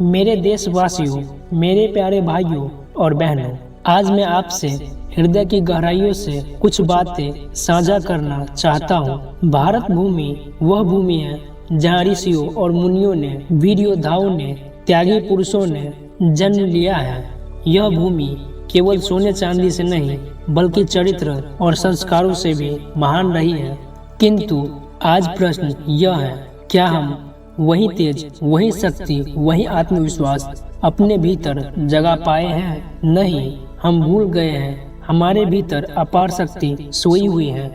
मेरे देशवासियों, मेरे प्यारे भाइयों और बहनों, आज मैं आपसे हृदय की गहराइयों से कुछ बातें साझा करना चाहता हूँ। भारत भूमि वह भूमि है जहाँ ऋषियों और मुनियों ने, वीर योद्धाओं ने, त्यागी पुरुषों ने जन्म लिया है। यह भूमि केवल सोने चांदी से नहीं बल्कि चरित्र और संस्कारों से भी महान रही है। किंतु आज प्रश्न यह है, क्या हम वही तेज, वही शक्ति, वही आत्मविश्वास अपने भीतर जगा पाए हैं? नहीं, हम भूल गए हैं हमारे भीतर अपार शक्ति सोई हुई है।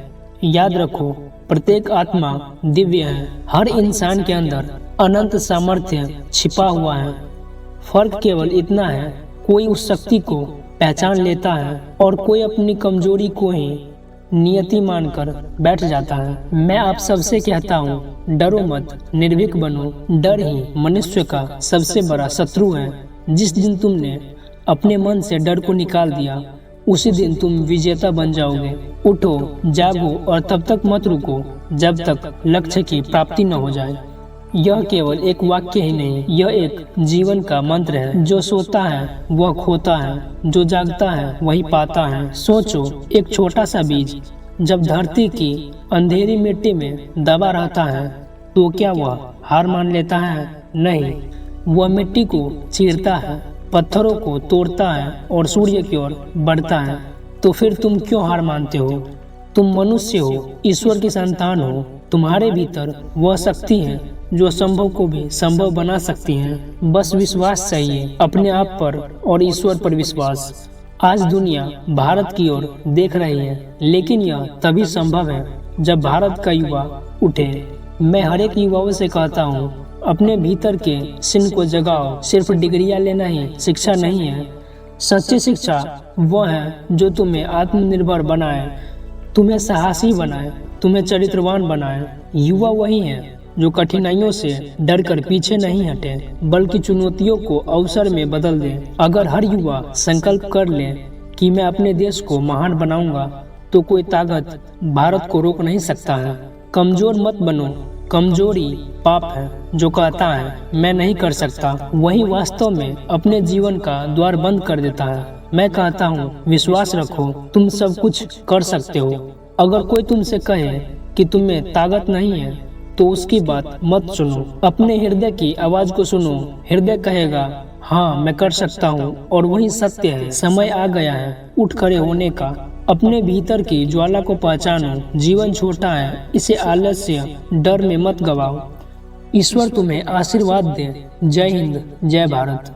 याद रखो, प्रत्येक आत्मा दिव्य है। हर इंसान के अंदर अनंत सामर्थ्य छिपा हुआ है। फर्क केवल इतना है, कोई उस शक्ति को पहचान लेता है और कोई अपनी कमजोरी को ही नियति मानकर बैठ जाता है। मैं आप सबसे कहता हूँ, डरो मत, निर्भीक बनो। डर ही मनुष्य का सबसे बड़ा शत्रु है। जिस दिन तुमने अपने मन से डर को निकाल दिया, उसी दिन तुम विजेता बन जाओगे। उठो, जागो और तब तक मत रुको जब तक लक्ष्य की प्राप्ति न हो जाए। यह केवल एक वाक्य ही नहीं, यह एक जीवन का मंत्र है। जो सोता है वह खोता है, जो जागता है वही पाता है। सोचो, एक छोटा सा बीज जब धरती की अंधेरी मिट्टी में दबा रहता है तो क्या वह हार मान लेता है? नहीं, वह मिट्टी को चीरता है, पत्थरों को तोड़ता है और सूर्य की ओर बढ़ता है। तो फिर तुम क्यों हार मानते हो? तुम मनुष्य हो, ईश्वर की संतान हो। तुम्हारे भीतर वह शक्ति है जो असंभव को भी संभव बना सकती है। बस विश्वास चाहिए, अपने आप पर और ईश्वर पर विश्वास। आज दुनिया भारत की ओर देख रही है, लेकिन यह तभी संभव है जब भारत का युवा उठे। मैं हर एक युवाओं से कहता हूँ, अपने भीतर के सिंह को जगाओ। सिर्फ डिग्रियां लेना ही शिक्षा नहीं है। सच्ची शिक्षा वह है जो तुम्हें आत्मनिर्भर बनाए, तुम्हें साहसी बनाए, तुम्हें चरित्रवान बनाए। युवा वही है जो कठिनाइयों से डरकर पीछे नहीं हटे बल्कि चुनौतियों को अवसर में बदल दे। अगर हर युवा संकल्प कर ले कि मैं अपने देश को महान बनाऊंगा, तो कोई ताकत भारत को रोक नहीं सकता है। कमजोर मत बनो। कमजोरी पाप है। जो कहता है मैं नहीं कर सकता, वही वास्तव में अपने जीवन का द्वार बंद कर देता है। मैं कहता हूँ, विश्वास रखो, तुम सब कुछ कर सकते हो। अगर कोई तुमसे कहे कि तुम्हें ताकत नहीं है तो उसकी बात मत सुनो, अपने हृदय की आवाज को सुनो। हृदय कहेगा हाँ मैं कर सकता हूँ, और वही सत्य है। समय आ गया है उठ खड़े होने का। अपने भीतर की ज्वाला को पहचानो। जीवन छोटा है, इसे आलस्य, डर में मत गवाओ। ईश्वर तुम्हें आशीर्वाद दे। जय हिंद, जय भारत।